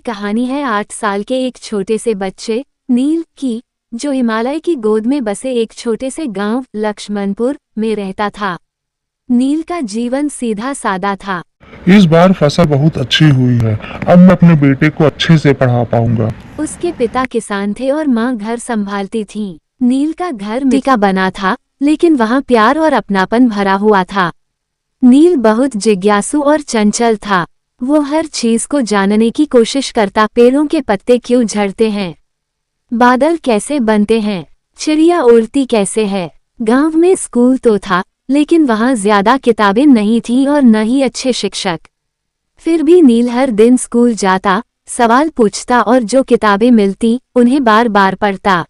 कहानी है 8 साल के एक छोटे से बच्चे नील की, जो हिमालय की गोद में बसे एक छोटे से गांव लक्ष्मणपुर में रहता था। नील का जीवन सीधा सादा था। इस बार फसल बहुत अच्छी हुई है। अब मैं अपने बेटे को अच्छे से पढ़ा पाऊंगा। उसके पिता किसान थे और माँ घर संभालती थी। नील का घर मिट्टी का बना था, लेकिन वहाँ प्यार और अपनापन भरा हुआ था। नील बहुत जिज्ञासु और चंचल था। वो हर चीज को जानने की कोशिश करता। पेड़ों के पत्ते क्यों झड़ते हैं, बादल कैसे बनते हैं, चिड़िया उड़ती कैसे है। गांव में स्कूल तो था, लेकिन वहाँ ज्यादा किताबें नहीं थीं और न ही अच्छे शिक्षक। फिर भी नील हर दिन स्कूल जाता, सवाल पूछता और जो किताबें मिलती उन्हें बार बार पढ़ता।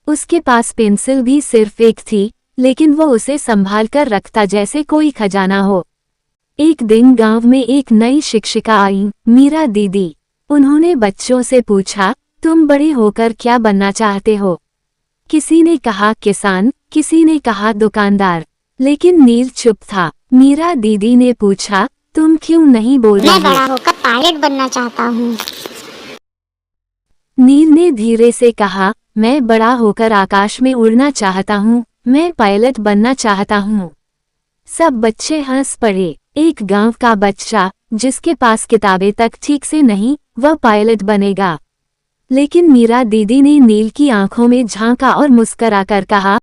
उसके पास पेंसिल भी सिर्फ एक थी, लेकिन वो उसे संभाल कर रखता जैसे कोई खजाना हो। एक दिन गांव में एक नई शिक्षिका आई, मीरा दीदी। उन्होंने बच्चों से पूछा, तुम बड़े होकर क्या बनना चाहते हो? किसी ने कहा किसान, किसी ने कहा दुकानदार, लेकिन नील चुप था। मीरा दीदी ने पूछा, तुम क्यों नहीं बोल रहे? मैं बड़ा होकर पायलट बनना चाहता हूँ। नील ने धीरे से कहा, मैं बड़ा होकर आकाश में उड़ना चाहता हूँ, मैं पायलट बनना चाहता हूँ। सब बच्चे हंस पड़े। एक गांव का बच्चा जिसके पास किताबें तक ठीक से नहीं, वह पायलट बनेगा। लेकिन मीरा दीदी ने नील की आंखों में झांका और मुस्कुराकर कहा,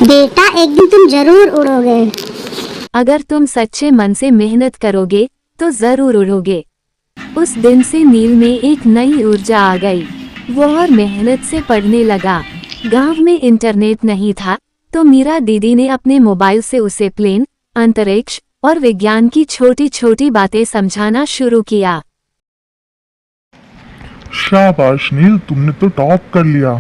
बेटा एक दिन तुम जरूर उड़ोगे। अगर तुम सच्चे मन से मेहनत करोगे तो जरूर उड़ोगे। उस दिन से नील में एक नई ऊर्जा आ गई। वो और मेहनत से पढ़ने लगा। गांव में इंटरनेट नहीं था, तो मीरा दीदी ने अपने मोबाइल से उसे प्लेन, अंतरिक्ष और विज्ञान की छोटी छोटी बातें समझाना शुरू किया। शाबाश नील, तुमने तो टॉप कर लिया।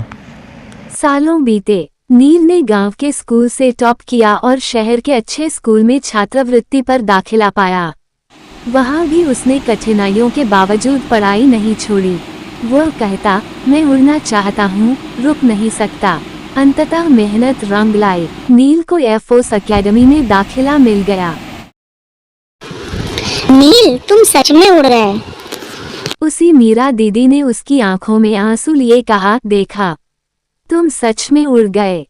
सालों बीते। नील ने गांव के स्कूल से टॉप किया और शहर के अच्छे स्कूल में छात्रवृत्ति पर दाखिला पाया। वहां भी उसने कठिनाइयों के बावजूद पढ़ाई नहीं छोड़ी। वो कहता, मैं उड़ना चाहता हूँ, रुक नहीं सकता। अंततः मेहनत रंग लाई। नील को एयरफोर्स एकेडमी में दाखिला मिल गया। नील तुम सच में उड़ गए। उसी मीरा दीदी ने उसकी आंखों में आंसू लिए कहा, देखा, तुम सच में उड़ गए।